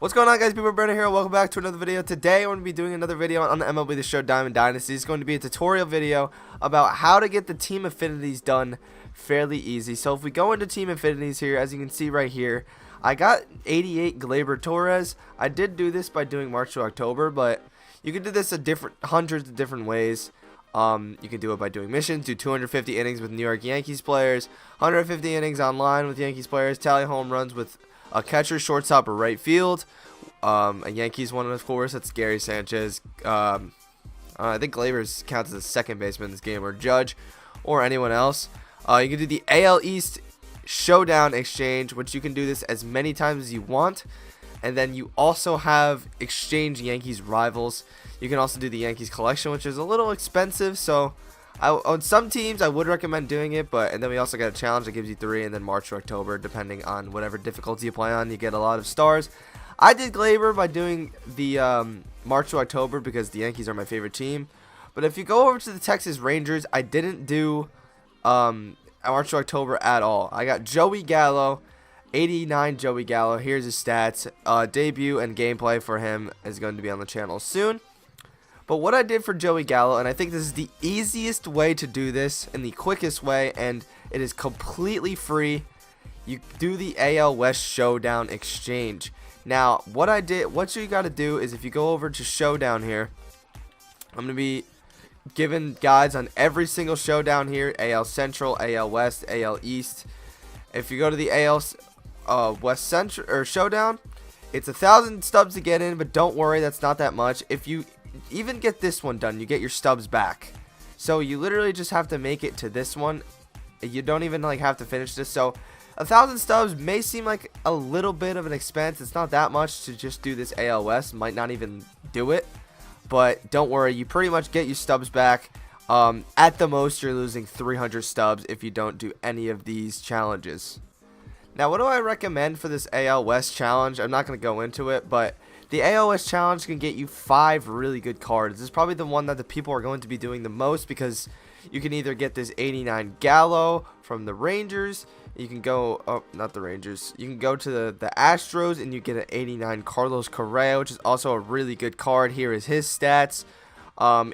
What's going on, guys? People, Brandon here. Welcome back to another video. Today, I'm going to be doing another video on the MLB The Show Diamond Dynasty. It's going to be a tutorial video about how to get the team affinities done fairly easy. So if we go into team affinities here, as you can see right here, I got 88 Gleyber Torres. I did do this by doing March to October, but you can do this hundreds of different ways. You can do it by doing missions, do 250 innings with New York Yankees players, 150 innings online with Yankees players, tally home runs with a catcher, shortstop, or right field. A Yankees one, of course, that's Gary Sanchez. I think Gleyber counts as a second baseman in this game, or Judge, or anyone else. You can do the AL East Showdown exchange, which you can do this as many times as you want. And then you also have exchange Yankees rivals. You can also do the Yankees collection, which is a little expensive, so on some teams I would recommend doing it. And then we also got a challenge that gives you 3, and then March or October, depending on whatever difficulty you play on, you get a lot of stars. I did Gleyber by doing the March to October because the Yankees are my favorite team. But if you go over to the Texas Rangers, I didn't do March to October at all. I got Joey Gallo, 89 Joey Gallo. Here's his stats. Debut and gameplay for him is going to be on the channel soon. But what I did for Joey Gallo, and I think this is the easiest way to do this and the quickest way, and it is completely free, you do the AL West Showdown exchange. Now, what you got to do is, if you go over to Showdown here, I'm going to be giving guides on every single Showdown here: AL Central, AL West, AL East. If you go to the AL West Central or Showdown, it's 1,000 stubs to get in, but don't worry, that's not that much. If you even get this one done, you get your stubs back. So you literally just have to make it to this one. You don't even have to finish this. So 1,000 stubs may seem like a little bit of an expense. It's not that much to just do this AL West. Might not even do it, but don't worry, you pretty much get your stubs back. At the most, you're losing 300 stubs if you don't do any of these challenges. Now, what do I recommend for this AL West challenge? I'm not going to go into it, but the AL West challenge can get you 5 really good cards. This is probably the one that the people are going to be doing the most, because you can either get this 89 Gallo from the Rangers. You can go, not the Rangers. You can go to the Astros and you get an 89 Carlos Correa, which is also a really good card. Here is his stats.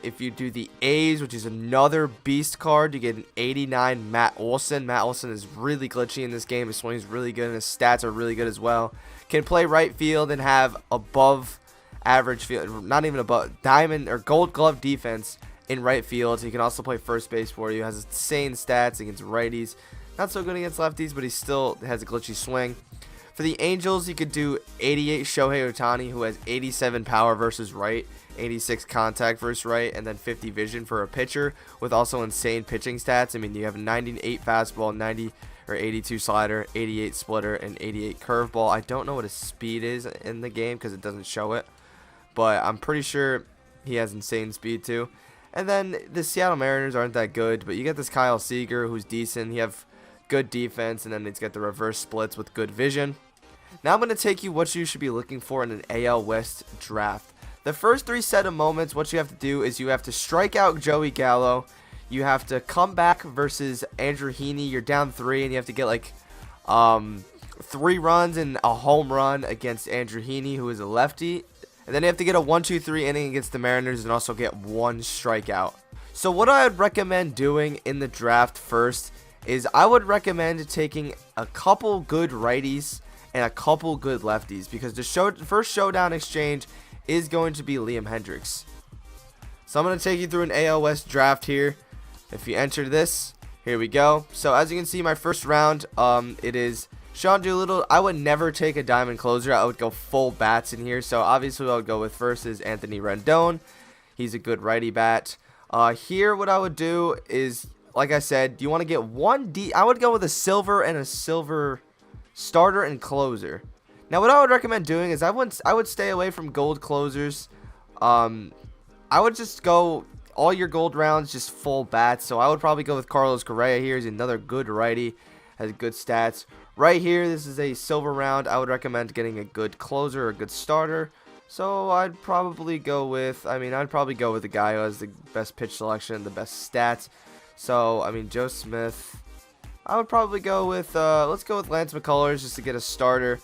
If you do the A's, which is another beast card, you get an 89 Matt Olson. Matt Olson is really glitchy in this game. His swing is really good and his stats are really good as well. Can play right field and have above average field, not even above, diamond or gold glove defense in right field. So he can also play first base for you. Has insane stats against righties. Not so good against lefties, but he still has a glitchy swing. For the Angels, you could do 88 Shohei Ohtani, who has 87 power versus right, 86 contact versus right, and then 50 vision for a pitcher, with also insane pitching stats. I mean, you have a 98 fastball, 90 or 82 slider, 88 splitter, and 88 curveball. I don't know what his speed is in the game because it doesn't show it, but I'm pretty sure he has insane speed too. And then the Seattle Mariners aren't that good, but you get this Kyle Seager, who's decent. You have good defense, and then it's got the reverse splits with good vision. Now I'm going to take you what you should be looking for in an AL West draft. The first 3 set of moments, what you have to do is you have to strike out Joey Gallo. You have to come back versus Andrew Heaney. You're down 3, and you have to get 3 runs and a home run against Andrew Heaney, who is a lefty. And then you have to get a 1-2-3 inning against the Mariners and also get 1 strikeout. So what I would recommend doing in the draft first is I would recommend taking a couple good righties and a couple good lefties, because the first Showdown exchange is going to be Liam Hendriks. So I'm going to take you through an AL West draft here. If you enter this, here we go. So as you can see, my first round, it is Sean Doolittle. I would never take a diamond closer. I would go full bats in here. So obviously what I would go with first is Anthony Rendon. He's a good righty bat. Here what I would do is, like I said, you want to get I would go with a silver and a silver starter and closer. Now what I would recommend doing is I would stay away from gold closers. I would just go all your gold rounds just full bats. So I would probably go with Carlos Correa. Here's another good righty, has good stats. Right here, this is a silver round. I would recommend getting a good closer or a good starter. So I'd probably go with, the guy who has the best pitch selection, the best stats. So Joe Smith. I would probably go with let's go with Lance McCullers just to get a starter.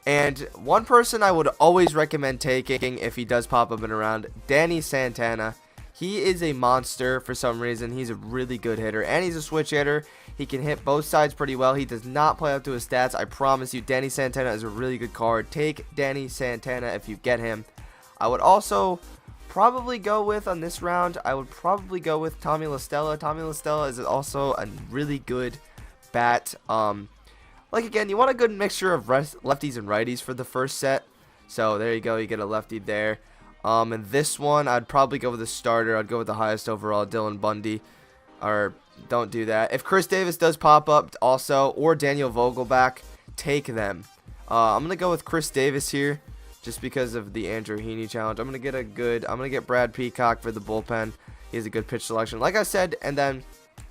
And one person I would always recommend taking if he does pop up and around, Danny Santana. He is a monster for some reason. He's a really good hitter, and he's a switch hitter. He can hit both sides pretty well. He does not play up to his stats. I promise you, Danny Santana is a really good card. Take Danny Santana if you get him. I would also probably go with, on this round, I would probably go with Tommy La Stella. Tommy La Stella is also a really good bat. Like, again, you want a good mixture of lefties and righties for the first set. So there you go, you get a lefty there. And this one, I'd probably go with a starter. I'd go with the highest overall, Dylan Bundy. Or don't do that. If Chris Davis does pop up also, or Daniel Vogelback, take them. I'm gonna go with Chris Davis here, just because of the Andrew Heaney challenge. I'm gonna get Brad Peacock for the bullpen. He has a good pitch selection, like I said. And then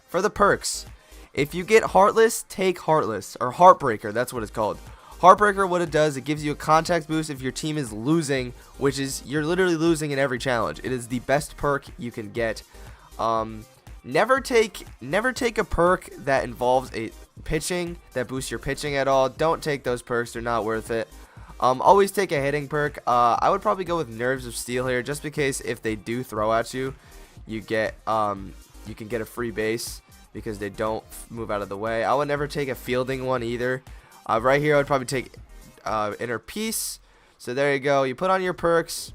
for the perks, if you get Heartless, take Heartless, or Heartbreaker. That's what it's called. Heartbreaker, what it does, it gives you a contact boost if your team is losing, which is, you're literally losing in every challenge. It is the best perk you can get. Never take a perk that involves a pitching, that boosts your pitching at all. Don't take those perks, they're not worth it. Always take a hitting perk. I would probably go with Nerves of Steel here, just because if they do throw at you, you get you can get a free base because they don't move out of the way. I would never take a fielding one either. Right here, I would probably take Inner Peace. So there you go. You put on your perks.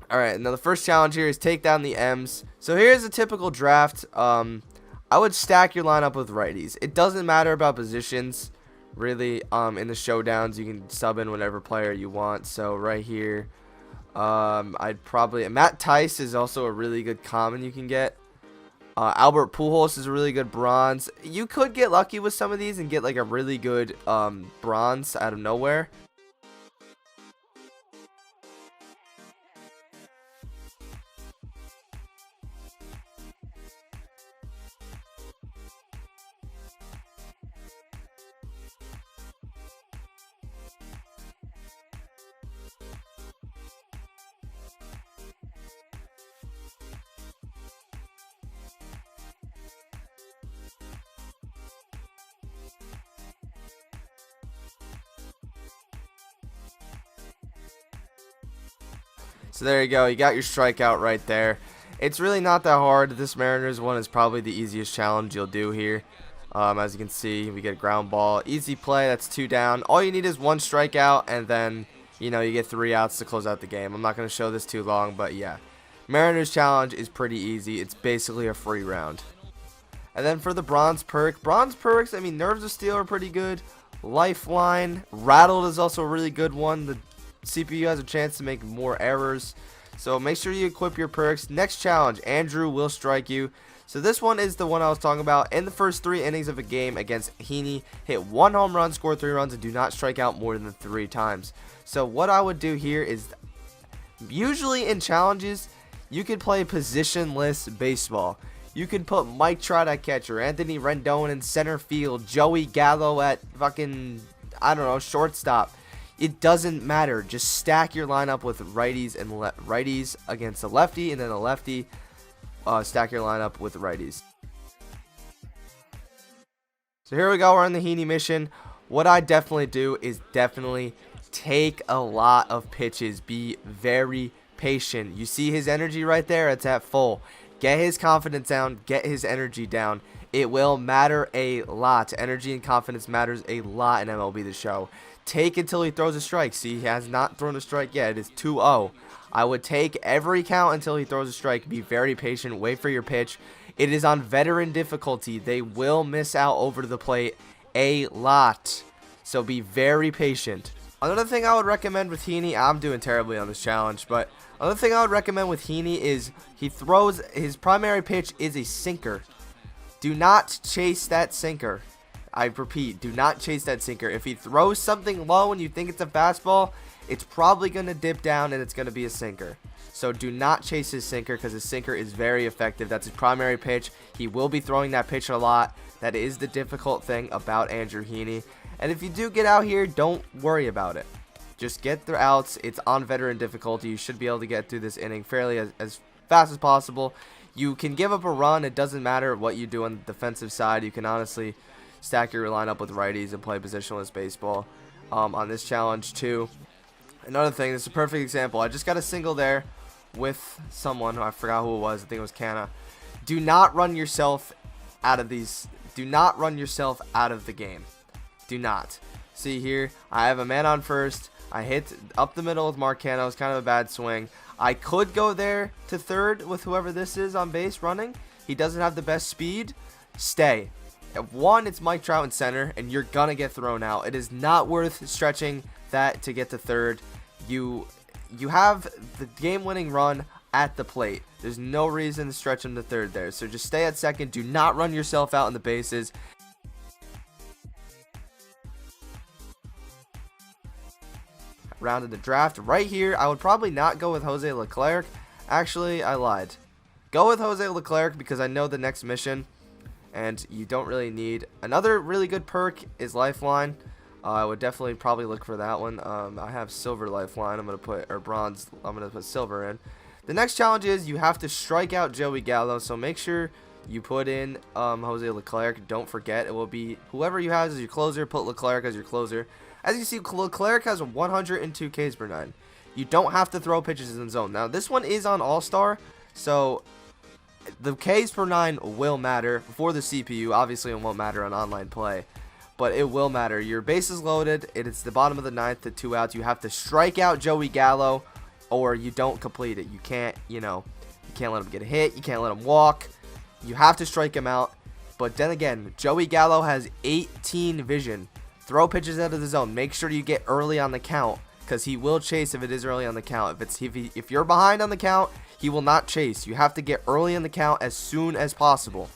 Alright, now the first challenge here is take down the M's. So here's a typical draft. I would stack your lineup with righties. It doesn't matter about positions, really. In the showdowns, you can sub in whatever player you want. So right here, I'd probably... Matt Tice is also a really good common you can get. Albert Pujols is a really good bronze. You could get lucky with some of these and get like a really good bronze out of nowhere. So there you go. You got your strikeout right there. It's really not that hard. This Mariners one is probably the easiest challenge you'll do here. As you can see, we get a ground ball. Easy play. That's 2 down. All you need is 1 strikeout, and then, you know, you get 3 outs to close out the game. I'm not going to show this too long, but yeah. Mariners challenge is pretty easy. It's basically a free round. And then for the bronze perks, I mean, Nerves of Steel are pretty good. Lifeline. Rattled is also a really good one. The CPU has a chance to make more errors, so make sure you equip your perks. Next challenge, Andrew will strike you. So this one is the one I was talking about. In the first 3 innings of a game against Heaney, hit 1 home run, score 3 runs, and do not strike out more than 3 times. So what I would do here is, usually in challenges, you could play positionless baseball. You can put Mike Trout at catcher, Anthony Rendon in center field, Joey Gallo at fucking, I don't know, shortstop. It doesn't matter. Just stack your lineup with righties and righties against a lefty, and then a lefty. Stack your lineup with righties. So here we go. We're on the Heaney mission. What I definitely do is definitely take a lot of pitches. Be very patient. You see his energy right there? It's at full. Get his confidence down. Get his energy down. It will matter a lot. Energy and confidence matters a lot in MLB The Show. Take until he throws a strike. See, he has not thrown a strike yet. It is 2-0. I would take every count until he throws a strike. Be very patient. Wait for your pitch. It is on veteran difficulty. They will miss out over the plate a lot. So be very patient. Another thing I would recommend with Heaney, I'm doing terribly on this challenge, but another thing I would recommend with Heaney is he throws, his primary pitch is a sinker. Do not chase that sinker. I repeat, do not chase that sinker. If he throws something low and you think it's a fastball, it's probably going to dip down and it's going to be a sinker. So do not chase his sinker, because his sinker is very effective. That's his primary pitch. He will be throwing that pitch a lot. That is the difficult thing about Andrew Heaney. And if you do get out here, don't worry about it. Just get the outs. It's on veteran difficulty. You should be able to get through this inning fairly as fast as possible. You can give up a run. It doesn't matter what you do on the defensive side. You can honestly stack your lineup with righties and play positionless baseball. on this challenge too. Another thing, this is a perfect example. I just got a single there with someone. I forgot who it was. I think it was Canna. Do not run yourself out of these. Do not run yourself out of the game. Do not. See here, I have a man on first. I hit up the middle with Mark Canna. It was kind of a bad swing. I could go there to third with whoever this is on base running. He doesn't have the best speed. Stay. One, it's Mike Trout in center, and you're going to get thrown out. It is not worth stretching that to get to third. You have the game-winning run at the plate. There's no reason to stretch him to third there. So just stay at second. Do not run yourself out in the bases. Round of the draft right here, I would probably not go with Jose Leclerc. Actually, I lied. Go with Jose Leclerc because I know the next mission, and you don't really need. Another really good perk is Lifeline. I would definitely probably look for that one. I have Silver Lifeline. I'm gonna put, or Bronze. I'm gonna put Silver in. The next challenge is you have to strike out Joey Gallo. So make sure you put in Jose Leclerc. Don't forget, it will be whoever you have as your closer. Put Leclerc as your closer. As you see, Leclerc has 102 Ks per 9. You don't have to throw pitches in the zone. Now, this one is on All-Star, so the Ks per 9 will matter for the CPU. Obviously, it won't matter on online play, but it will matter. Your base is loaded. It is the bottom of the 9th to 2 outs. You have to strike out Joey Gallo, or you don't complete it. You can't, you can't let him get a hit. You can't let him walk. You have to strike him out. But then again, Joey Gallo has 18 vision. Throw pitches out of the zone. Make sure you get early on the count, because he will chase if it is early on the count. If you're behind on the count, he will not chase. You have to get early in the count as soon as possible.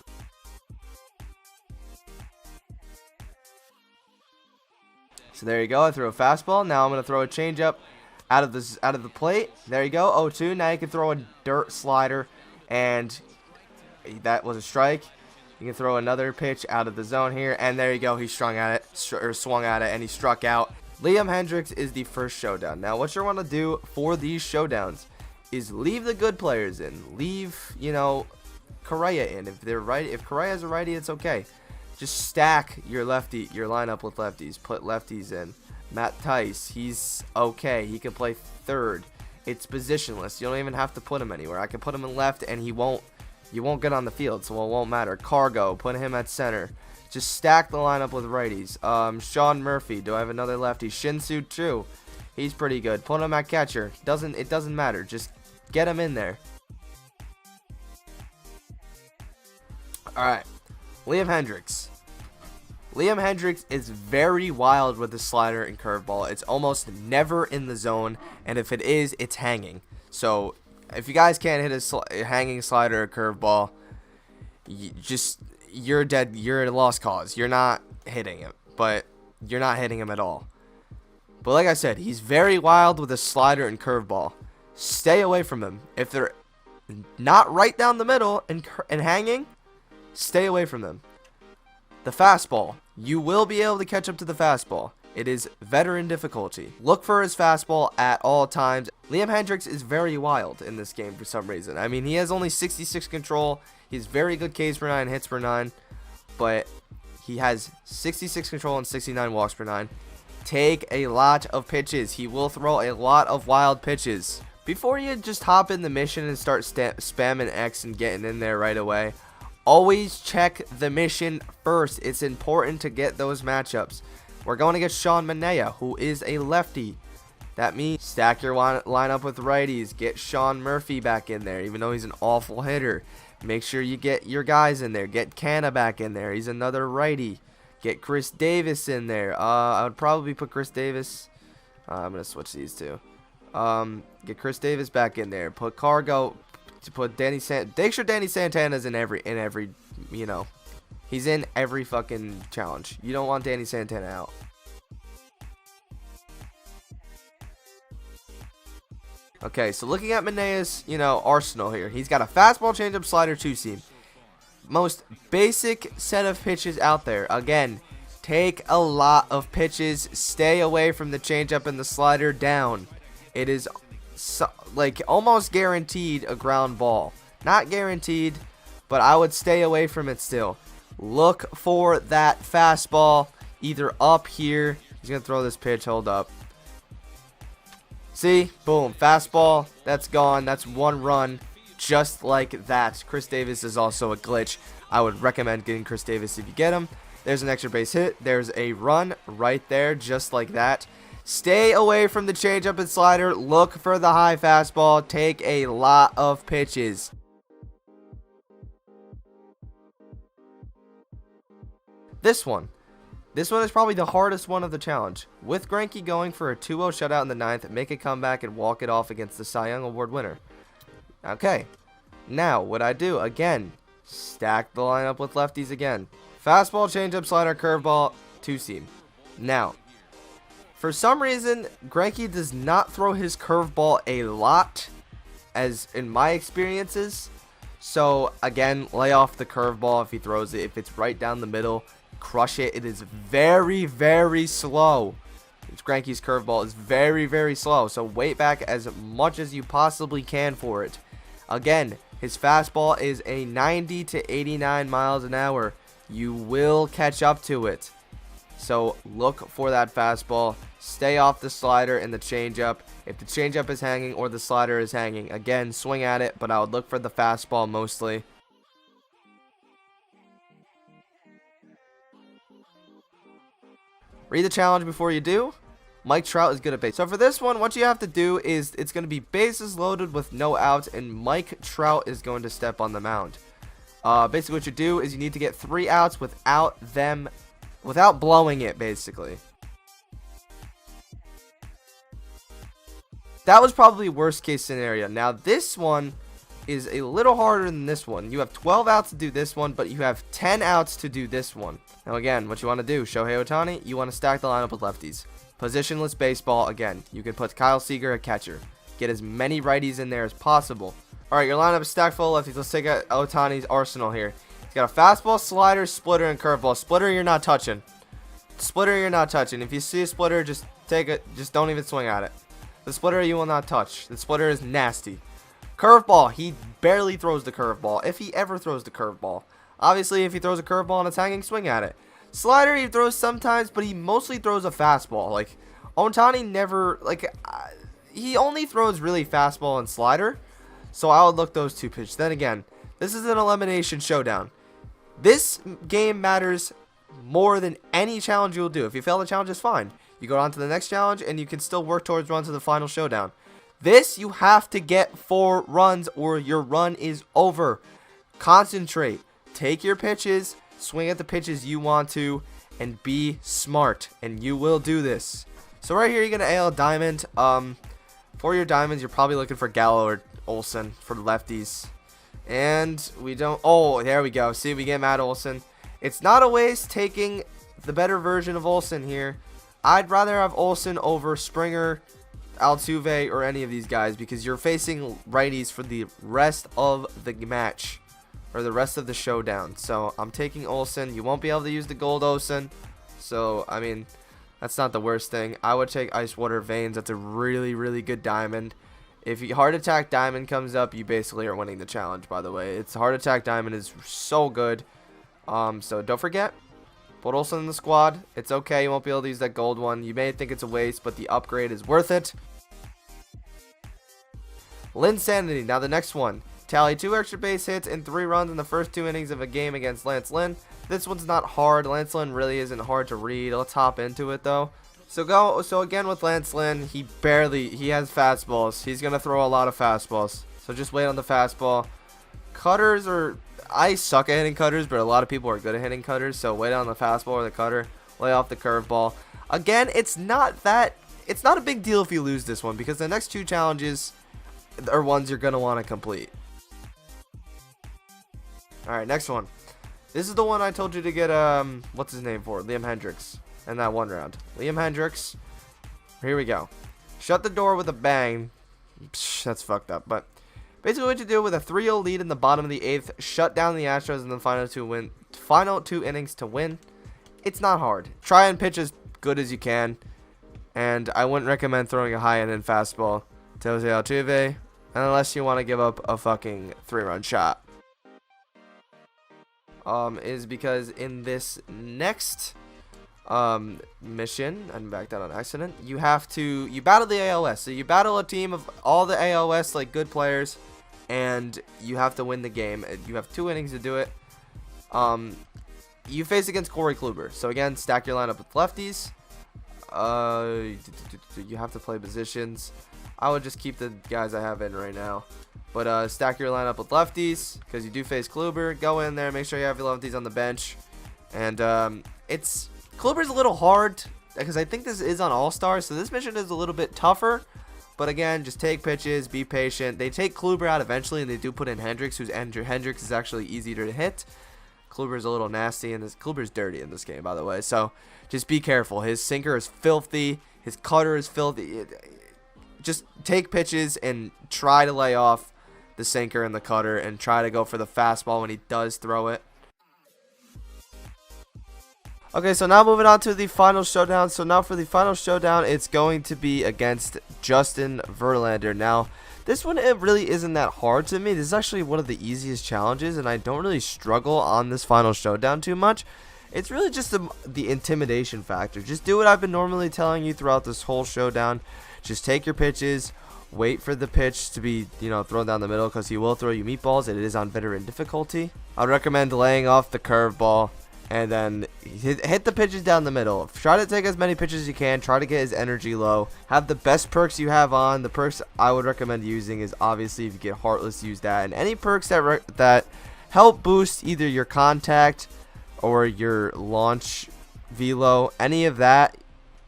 So there you go. I threw a fastball. Now I'm going to throw a changeup out of the plate. There you go. 0-2. Now you can throw a dirt slider, and that was a strike. You can throw another pitch out of the zone here, and there you go. He swung at it, and he struck out. Liam Hendriks is the first showdown. Now, what you want to do for these showdowns is leave the good players in. Leave, Correa in. If Correa's a righty, it's okay. Just stack your lineup with lefties. Put lefties in. Matt Tice, he's okay. He can play third. It's positionless. You don't even have to put him anywhere. I can put him in left, and you won't get on the field, so it won't matter. Cargo, put him at center. Just stack the lineup with righties. Sean Murphy, do I have another lefty? Shinsu too. He's pretty good. Put him at catcher. It doesn't matter. Just get him in there. Alright. Liam Hendriks. Liam Hendriks is very wild with the slider and curveball. It's almost never in the zone, and if it is, it's hanging. So if you guys can't hit a hanging slider or curveball, you're dead. You're a lost cause. You're not hitting him, but you're not hitting him at all. But like I said, he's very wild with a slider and curveball. Stay away from him. If they're not right down the middle and hanging, stay away from them. The fastball, you will be able to catch up to the fastball. It is veteran difficulty. Look for his fastball at all times. Liam Hendriks is very wild in this game for some reason. I mean, he has only 66 control. He's very good Ks per 9, hits per 9. But he has 66 control and 69 walks per 9. Take a lot of pitches. He will throw a lot of wild pitches. Before you just hop in the mission and start spamming X and getting in there right away, always check the mission first. It's important to get those matchups. We're going to get Sean Manaea, who is a lefty. That means stack your lineup with righties. Get Sean Murphy back in there, even though he's an awful hitter. Make sure you get your guys in there. Get Canna back in there. He's another righty. Get Chris Davis in there. I would probably put Chris Davis. I'm going to switch these two. Get Chris Davis back in there. Put Cargo. Put Danny Make sure Danny Santana's in every, he's in every fucking challenge. You don't want Danny Santana out. Okay, so looking at Manaea's, arsenal here. He's got a fastball, changeup, slider, two-seam. Most basic set of pitches out there. Again, take a lot of pitches. Stay away from the changeup and the slider down. It is almost guaranteed a ground ball. Not guaranteed, but I would stay away from it still. Look for that fastball either up here. He's going to throw this pitch. Hold up. See? Boom. Fastball. That's gone. That's 1 run. Just like that. Chris Davis is also a glitch. I would recommend getting Chris Davis if you get him. There's an extra base hit. There's a run right there. Just like that. Stay away from the changeup and slider. Look for the high fastball. Take a lot of pitches. This one is probably the hardest one of the challenge. With Greinke going for a 2-0 shutout in the 9th, make a comeback and walk it off against the Cy Young Award winner. Okay, now what I do, again, stack the lineup with lefties again. Fastball, changeup, slider, curveball, 2-seam. Now, for some reason, Greinke does not throw his curveball a lot, as in my experiences. So, again, lay off the curveball if he throws it. If it's right down the middle, crush it. It is very, very slow. Greinke's curveball is very, very slow. So, wait back as much as you possibly can for it. Again, his fastball is a 90 to 89 miles an hour. You will catch up to it. So look for that fastball. Stay off the slider and the changeup. If the changeup is hanging or the slider is hanging, again, swing at it, but I would look for the fastball mostly. Read the challenge before you do. Mike Trout is good at base. So for this one, what you have to do is it's going to be bases loaded with no outs, and Mike Trout is going to step on the mound. Basically what you do is you need to get 3 outs without blowing it, basically. That was probably worst case scenario. Now this one is a little harder than this one. You have 12 outs to do this one, but you have 10 outs to do this one. Now again, what you want to do, Shohei Ohtani, you want to stack the lineup with lefties. Positionless baseball, again, you can put Kyle Seager at catcher. Get as many righties in there as possible. Alright, your lineup is stacked full of lefties. Let's take out Ohtani's arsenal here. He's got a fastball, slider, splitter, and curveball. Splitter, you're not touching. Splitter, you're not touching. If you see a splitter, just take it. Just don't even swing at it. The splitter, you will not touch. The splitter is nasty. Curveball, he barely throws the curveball, if he ever throws the curveball. Obviously, if he throws a curveball and it's hanging, swing at it. Slider, he throws sometimes, but he mostly throws a fastball. Like, Ohtani never, he only throws really fastball and slider. So I would look those 2 pitches. Then again, this is an elimination showdown. This game matters more than any challenge you'll do. If you fail the challenge, it's fine. You go on to the next challenge, and you can still work towards run to the final showdown. This, you have to get 4 runs, or your run is over. Concentrate. Take your pitches. Swing at the pitches you want to. And be smart. And you will do this. So right here, you're going to AL Diamond. For your diamonds, you're probably looking for Gallo or Olsen for lefties. And we don't... Oh, there we go. See, we get Matt Olsen. It's not a waste taking the better version of Olsen here. I'd rather have Olsen over Springer, Altuve, or any of these guys, because you're facing righties for the rest of the match, or the rest of the showdown. So I'm taking Olsen. You won't be able to use the gold Olsen, so I mean, that's not the worst thing. I would take Ice Water Veins. That's a really, really good diamond. If Heart Attack Diamond comes up, you basically are winning the challenge, by the way. It's Heart Attack Diamond is so good. So don't forget, put Olsen in the squad. It's okay. You won't be able to use that gold one. You may think it's a waste, but the upgrade is worth it. Lynnsanity. Now the next one. Tally 2 extra base hits and 3 runs in the first 2 innings of a game against Lance Lynn. This one's not hard. Lance Lynn really isn't hard to read. Let's hop into it though. So again with Lance Lynn, he has fastballs. He's gonna throw a lot of fastballs. So just wait on the fastball. Cutters I suck at hitting cutters, but a lot of people are good at hitting cutters. So wait on the fastball or the cutter. Lay off the curveball. Again, it's not a big deal if you lose this one, because the next 2 challenges are ones you're gonna want to complete. Alright, next one. This is the one I told you to get, what's his name for? Liam Hendriks. In that one round. Liam Hendriks. Here we go. Shut the door with a bang. Psh, that's fucked up. But basically what you do with a 3-0 lead in the bottom of the 8th. Shut down the Astros in the final 2 innings to win. It's not hard. Try and pitch as good as you can. And I wouldn't recommend throwing a high end fastball to Jose Altuve. Unless you want to give up a fucking 3-run shot. Is because in this next mission, and back that on accident. You battle the AOS. So you battle a team of all the AOS like good players, and you have to win the game. You have 2 innings to do it. You face against Corey Kluber. So again, stack your lineup with lefties. You have to play positions. I would just keep the guys I have in right now. But stack your lineup with lefties because you do face Kluber. Go in there, make sure you have your lefties on the bench. And Kluber's a little hard because I think this is on All-Stars, so this mission is a little bit tougher. But again, just take pitches, be patient. They take Kluber out eventually, and they do put in Hendriks, Hendriks is actually easier to hit. Kluber's a little nasty, and Kluber's dirty in this game, by the way. So just be careful. His sinker is filthy. His cutter is filthy. Just take pitches and try to lay off the sinker and the cutter and try to go for the fastball when he does throw it. Okay, so now moving on to the final showdown. So now for the final showdown, it's going to be against Justin Verlander. Now, this one, it really isn't that hard to me. This is actually one of the easiest challenges, and I don't really struggle on this final showdown too much. It's really just the intimidation factor. Just do what I've been normally telling you throughout this whole showdown. Just take your pitches, wait for the pitch to be, thrown down the middle because he will throw you meatballs, and it is on veteran difficulty. I'd recommend laying off the curveball and then hit the pitches down the middle. Try to take as many pitches as you can. Try to get his energy low. Have the best perks you have on. The perks I would recommend using is obviously if you get Heartless, use that. And any perks that help boost either your contact or your launch velo, any of that,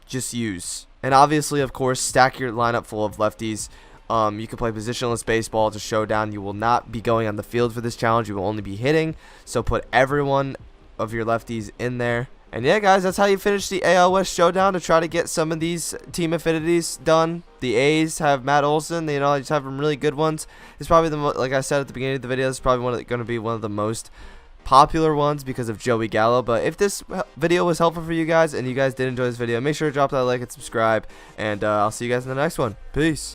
just use. And obviously, of course, stack your lineup full of lefties. You can play positionless baseball to Showdown. You will not be going on the field for this challenge. You will only be hitting. So put everyone of your lefties in there. And yeah, guys, that's how you finish the AL West Showdown to try to get some of these team affinities done. The A's have Matt Olson. They just have some really good ones. It's probably like I said at the beginning of the video, it's probably going to be one of the most popular ones because of Joey Gallo. But if this video was helpful for you guys and you guys did enjoy this video, make sure to drop that like and subscribe, and I'll see you guys in the next one. Peace.